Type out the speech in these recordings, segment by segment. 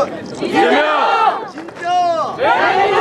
이재명! 진짜! 대한민국!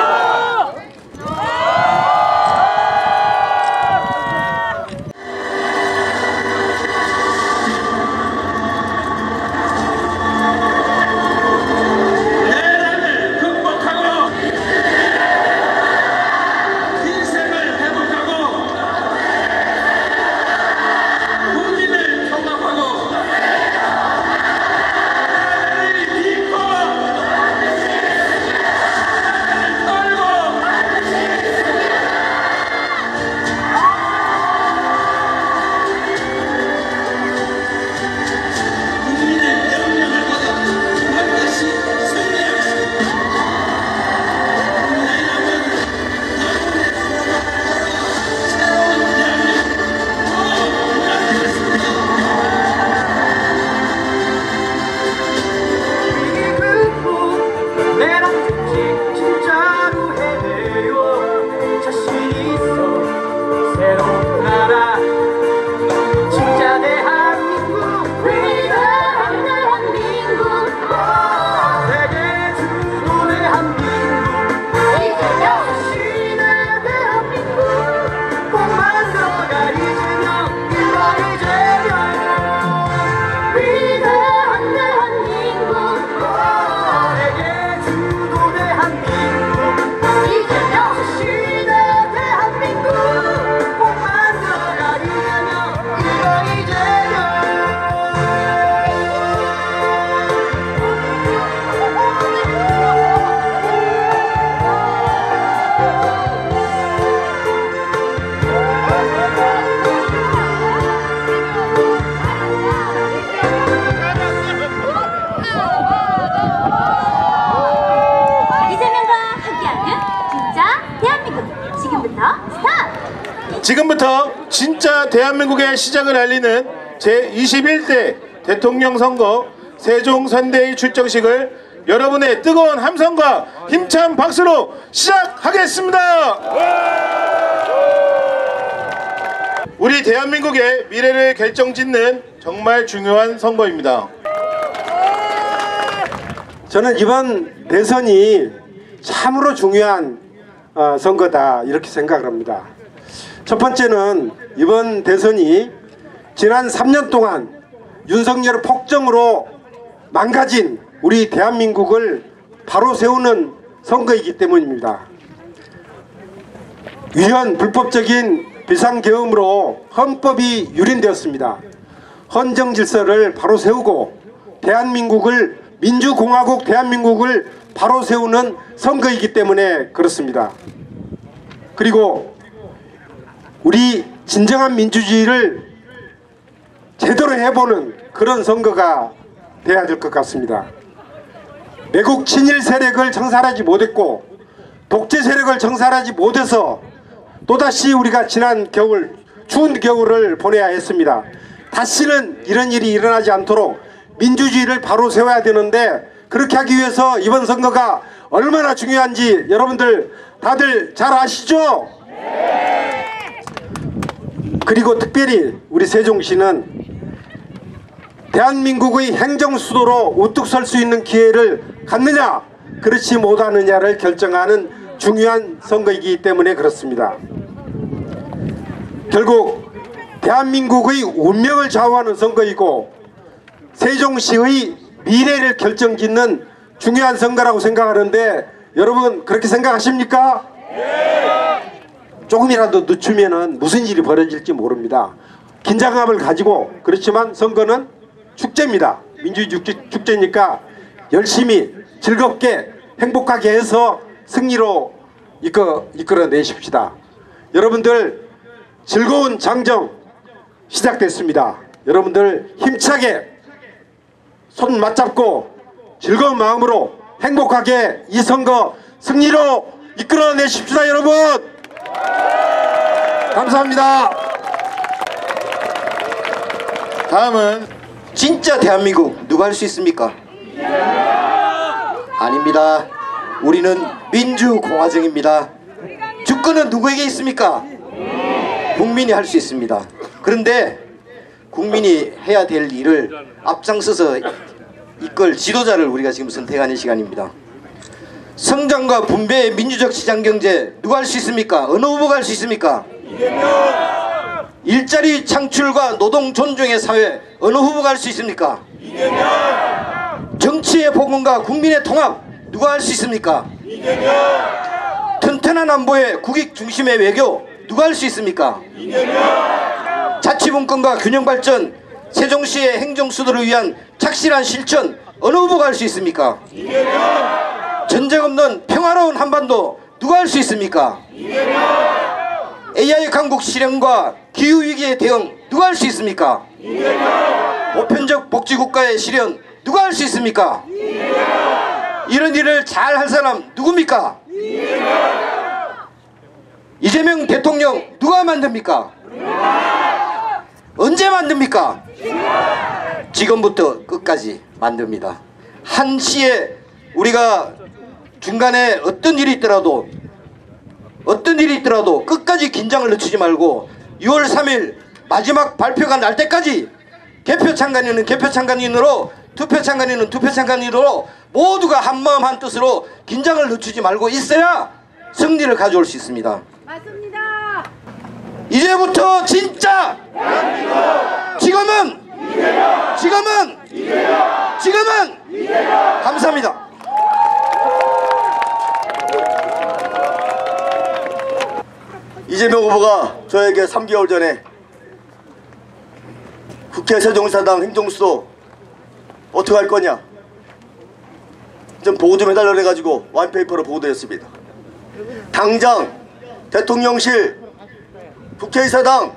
지금부터 진짜 대한민국의 시작을 알리는 제21대 대통령 선거 세종 선대위 출정식을 여러분의 뜨거운 함성과 힘찬 박수로 시작하겠습니다. 우리 대한민국의 미래를 결정짓는 정말 중요한 선거입니다. 저는 이번 대선이 참으로 중요한 선거다 이렇게 생각을 합니다. 첫 번째는 이번 대선이 지난 3년 동안 윤석열 폭정으로 망가진 우리 대한민국을 바로 세우는 선거이기 때문입니다. 위헌 불법적인 비상계엄으로 헌법이 유린되었습니다. 헌정질서를 바로 세우고 대한민국을 민주공화국 대한민국을 바로 세우는 선거이기 때문에 그렇습니다. 그리고 우리 진정한 민주주의를 제대로 해보는 그런 선거가 돼야 될 것 같습니다. 매국 친일 세력을 청산하지 못했고 독재 세력을 청산하지 못해서 또다시 우리가 지난 겨울 추운 겨울을 보내야 했습니다. 다시는 이런 일이 일어나지 않도록 민주주의를 바로 세워야 되는데 그렇게 하기 위해서 이번 선거가 얼마나 중요한지 여러분들 다들 잘 아시죠? 그리고 특별히 우리 세종시는 대한민국의 행정수도로 우뚝 설 수 있는 기회를 갖느냐 그렇지 못하느냐를 결정하는 중요한 선거이기 때문에 그렇습니다. 결국 대한민국의 운명을 좌우하는 선거이고 세종시의 미래를 결정짓는 중요한 선거라고 생각하는데 여러분 그렇게 생각하십니까? 조금이라도 늦추면 무슨 일이 벌어질지 모릅니다. 긴장감을 가지고 그렇지만 선거는 축제입니다. 민주주의 축제니까 열심히 즐겁게 행복하게 해서 승리로 이끌어내십시다. 여러분들 즐거운 장정 시작됐습니다. 여러분들 힘차게 손 맞잡고 즐거운 마음으로 행복하게 이 선거 승리로 이끌어내십시다. 여러분 감사합니다. 다음은 진짜 대한민국 누가 할 수 있습니까? 아닙니다. 우리는 민주공화정입니다. 주권은 누구에게 있습니까? 국민이 할 수 있습니다. 그런데 국민이 해야 될 일을 앞장서서 이끌 지도자를 우리가 지금 선택하는 시간입니다. 성장과 분배의 민주적 시장경제 누가 할 수 있습니까? 어느 후보가 할 수 있습니까? 이재명! 일자리 창출과 노동 존중의 사회 어느 후보가 할 수 있습니까? 이재명! 정치의 복원과 국민의 통합 누가 할 수 있습니까? 이재명! 튼튼한 안보의 국익 중심의 외교 누가 할 수 있습니까? 이재명! 자치분권과 균형발전 세종시의 행정수도를 위한 착실한 실천 어느 후보가 할 수 있습니까? 이재명! 전쟁 없는 평화로운 한반도 누가 할 수 있습니까? 이재명! AI 강국 실현과 기후위기의 대응 누가 할 수 있습니까? 이재명! 보편적 복지국가의 실현 누가 할 수 있습니까? 이재명! 이런 일을 잘 할 사람 누굽니까? 이재명 대통령 누가 만듭니까? 언제 만듭니까? 지금부터 끝까지 만듭니다. 한시에 우리가 중간에 어떤 일이 있더라도 끝까지 긴장을 늦추지 말고 6월 3일 마지막 발표가 날 때까지 개표 참관인은 개표 참관인으로, 투표 참관인은 투표 참관인으로 모두가 한마음 한뜻으로 긴장을 늦추지 말고 있어야 승리를 가져올 수 있습니다. 맞습니다. 이제부터 진짜 지금은 감사합니다. 이재명 후보가 저에게 3개월 전에 국회 세종사당 행정수도 어떻게 할 거냐 좀 보고 좀 해달라 해가지고 와인페이퍼로 보고드렸습니다. 당장 대통령실 국회의사당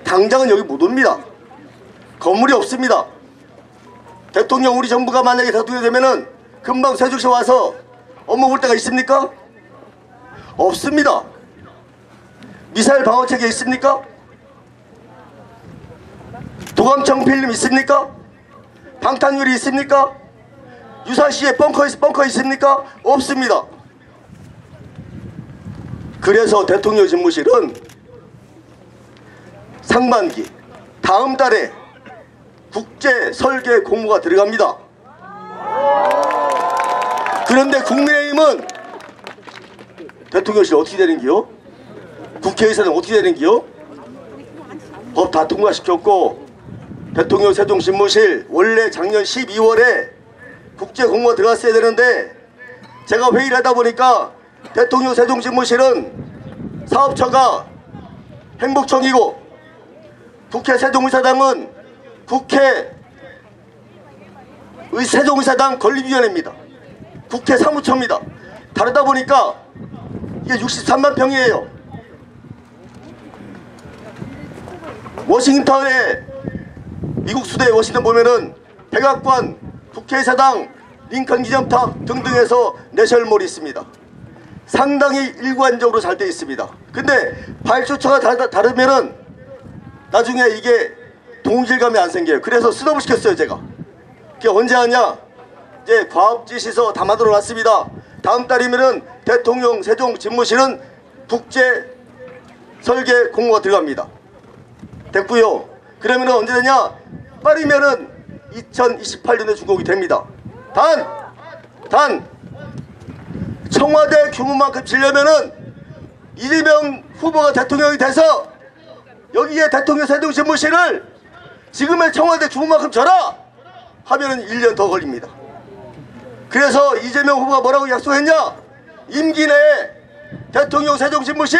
당장은 여기 못 옵니다. 건물이 없습니다. 대통령 우리 정부가 만약에 대통령이 되면은 금방 세종시 와서 업무 볼 데가 있습니까? 없습니다. 미사일 방어체계 있습니까? 도감청 필름 있습니까? 방탄유리 있습니까? 유사시에 벙커 있습니까? 없습니다. 그래서 대통령 집무실은 상반기 다음 달에 국제 설계 공모가 들어갑니다. 그런데 국민의힘은 대통령실 어떻게 되는기요? 국회의사는 어떻게 되는기요? 법 다 통과시켰고 대통령 세종집무실 원래 작년 12월에 국제 공모가 들어갔어야 되는데 제가 회의를 하다 보니까 대통령 세종집무실은 사업처가 행복청이고 국회 세종의사당은 국회 세종의사당 건립위원회입니다. 국회 사무처입니다. 다르다 보니까 이게 63만 평이에요. 워싱턴에 미국 수도의 워싱턴 보면은 백악관, 국회의사당, 링컨 기념탑 등등해서 내셔널몰이 있습니다. 상당히 일관적으로 잘 되어 있습니다. 근데 발주처가 다르면은 나중에 이게 동질감이 안 생겨요. 그래서 스톱을 시켰어요 제가. 그게 언제 하냐? 이제 과업지시서 다 만들어 놨습니다. 다음 달이면은 대통령 세종 집무실은 국제 설계 공모가 들어갑니다. 됐고요. 그러면은 언제 되냐? 빠르면은 2028년에 준공이 됩니다. 단 청와대 규모만큼 지려면은 이재명 후보가 대통령이 돼서 여기에 대통령 세종 집무실을 지금의 청와대 규모만큼 져라 하면은 1년 더 걸립니다. 그래서 이재명 후보가 뭐라고 약속했냐? 임기 내에 대통령 세종 집무실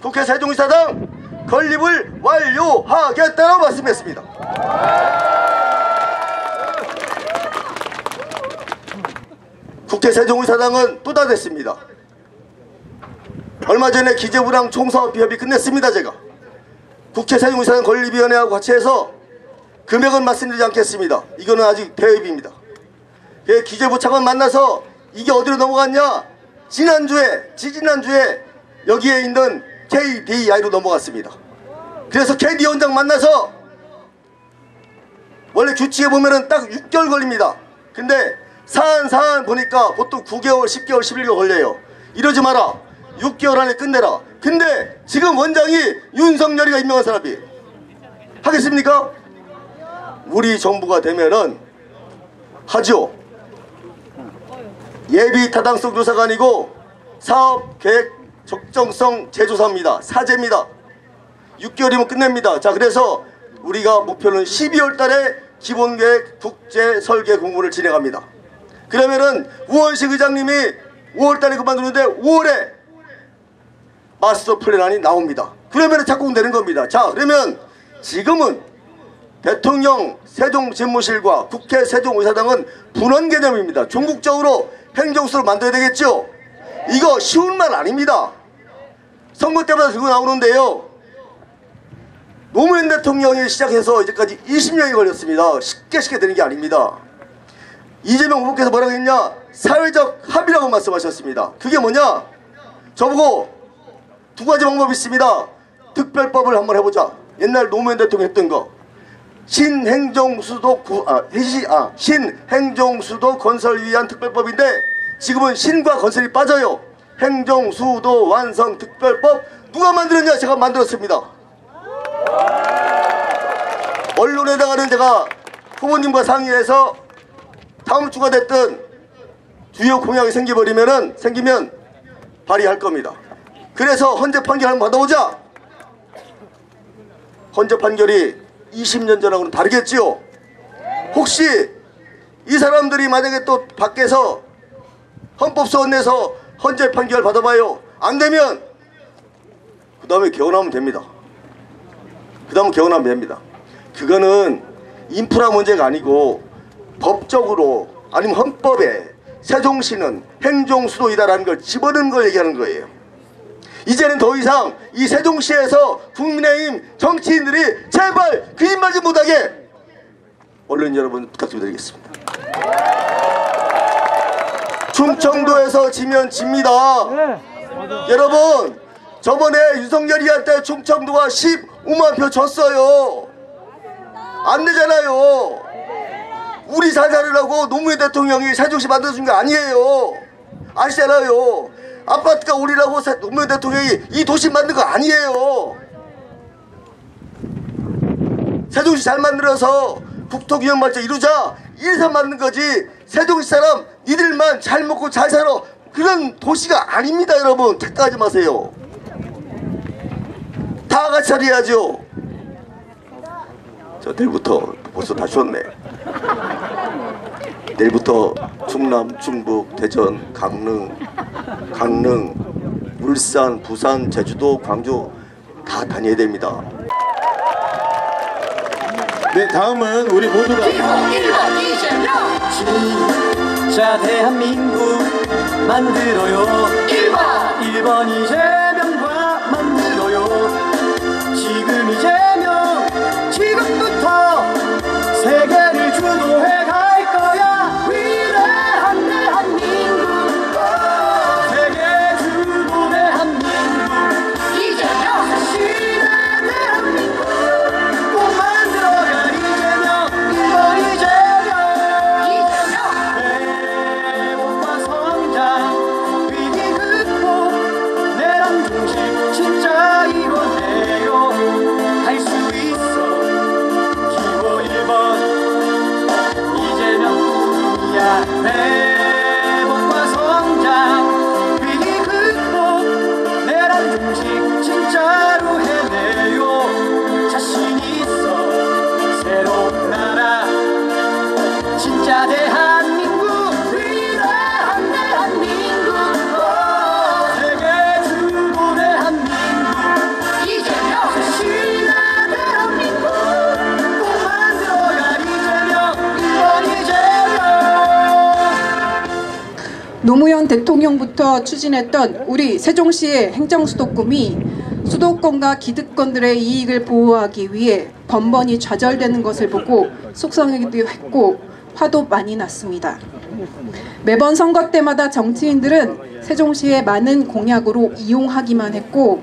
국회 세종의사당 건립을 완료하겠다고 말씀했습니다. 국회 세종의사당은 또 다 됐습니다. 얼마 전에 기재부랑 총사업 협의 끝냈습니다. 제가 국회 세종의사당 건립위원회하고 같이 해서 금액은 말씀드리지 않겠습니다. 이거는 아직 대협입니다. 기재부 차관 만나서 이게 어디로 넘어갔냐? 지지난주에 여기에 있는 KDI로 넘어갔습니다. 그래서 KD 원장 만나서 원래 규칙에 보면은 딱 6개월 걸립니다. 근데 사안 보니까 보통 9개월, 10개월, 11개월 걸려요. 이러지 마라. 6개월 안에 끝내라. 근데 지금 원장이 윤석열이가 임명한 사람이에요. 하겠습니까? 우리 정부가 되면은 하죠. 예비 타당성 조사가 아니고 사업 계획 적정성 재조사입니다. 사제입니다. 6개월이면 끝냅니다. 자, 그래서 우리가 목표는 12월 달에 기본계획 국제 설계 공부를 진행합니다. 그러면은 우원식 의장님이 5월 달에 그만두는데 5월에 마스터 플랜안이 나옵니다. 그러면 작동되는 겁니다. 자, 그러면 지금은 대통령 세종집무실과 국회 세종의사당은 분원 개념입니다. 종국적으로 행정수를 만들어야 되겠죠. 이거 쉬운 말 아닙니다. 선거 때마다 들고 나오는데요. 노무현 대통령이 시작해서 이제까지 20년이 걸렸습니다. 쉽게 되는 게 아닙니다. 이재명 후보께서 뭐라고 했냐? 사회적 합의라고 말씀하셨습니다. 그게 뭐냐? 저보고 두 가지 방법이 있습니다. 특별법을 한번 해보자. 옛날 노무현 대통령 했던 거. 신행정수도 건설 위한 특별법인데 지금은 신과 건설이 빠져요. 행정수도 완성 특별법 누가 만들었냐? 제가 만들었습니다. 언론에다가는 제가 후보님과 상의해서 다음 주가 됐든 주요 공약이 생기면 발의할 겁니다. 그래서 헌재 판결 한번 받아보자. 헌재 판결이 20년 전하고는 다르겠지요. 혹시 이 사람들이 만약에 또 밖에서 헌법소원 내서 헌재 판결 받아봐요. 안 되면 그 다음에 개헌하면 됩니다. 그거는 인프라 문제가 아니고 법적으로 아니면 헌법에 세종시는 행정수도이다라는 걸 집어넣은 걸 얘기하는 거예요. 이제는 더 이상 이 세종시에서 국민의힘 정치인들이 제발 거짓말 좀 못하게 언론 여러분 부탁 좀 드리겠습니다. 충청도에서 지면 집니다. 여러분, 저번에 윤석열이 할 때 충청도가 15만 표 졌어요. 안 되잖아요. 우리 잘 살으라고 노무현 대통령이 세종시 만들어준 게 아니에요. 아시잖아요. 아파트가 우리라고 노무현 대통령이 이 도시 만든 거 아니에요. 세종시 잘 만들어서 국토균형 발전 이루자 이래서 만든 거지. 세종시 사람 니들만 잘 먹고 잘 살아 그런 도시가 아닙니다. 여러분 착각하지 마세요. 다 같이 차려야죠. 저 내일부터 벌써 다 쉬었네. 내일부터 충남, 충북, 대전, 강릉, 울산, 부산, 제주도, 광주 다 다녀야 됩니다. 네, 다음은 우리 모두가 진짜 대한민국 만들어요. 1번 이재명과 만들어요. 지금 이재명 지금부터 세계를 주도해 갈 거야. 위대한 대한민국 세계 주도 대한민국 이재명 자신의 대한민국 꼭 만들어야 이재명 1번 이재명 회복과 성장 위기 극복 내란 중심 진짜 이뤄내요. 할 수 있어 기호 1번 이재명뿐이야. 회복과 성장 위기 극복 내란 중심 진짜로 해내요. 자신 있어 새로운 나라 진짜 대한민국 위대한 대한민국 세계 주도 대한민국 이재명 자신의 대한민국 꼭 만들어야 이재명 1번 이재명. 노무현 대통령부터 추진했던 우리 세종시의 행정수도 꿈이 수도권과 기득권들의 이익을 보호하기 위해 번번이 좌절되는 것을 보고 속상하기도 했고 화도 많이 났습니다. 매번 선거 때마다 정치인들은 세종시의 많은 공약으로 이용하기만 했고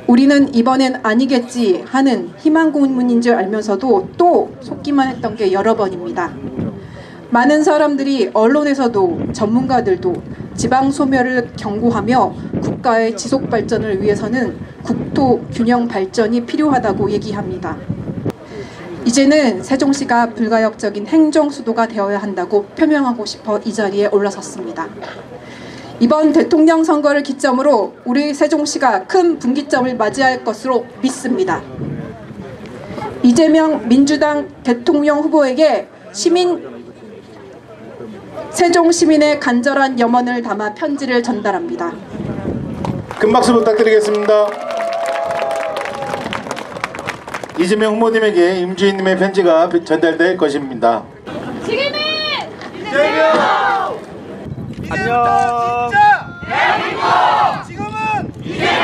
우리는 이번엔 아니겠지 하는 희망 고문인 줄 알면서도 또 속기만 했던 게 여러 번입니다. 많은 사람들이 언론에서도 전문가들도 지방 소멸을 경고하며 국가의 지속 발전을 위해서는 국토 균형 발전이 필요하다고 얘기합니다. 이제는 세종시가 불가역적인 행정수도가 되어야 한다고 표명하고 싶어 이 자리에 올라섰습니다. 이번 대통령 선거를 기점으로 우리 세종시가 큰 분기점을 맞이할 것으로 믿습니다. 이재명 민주당 대통령 후보에게 세종 시민의 간절한 염원을 담아 편지를 전달합니다. 큰 박수 부탁드리겠습니다. 이재명 후보님에게 임주인님의 편지가 전달될 것입니다. 지금은 안녕. 진짜 대한민국 지금은 이재명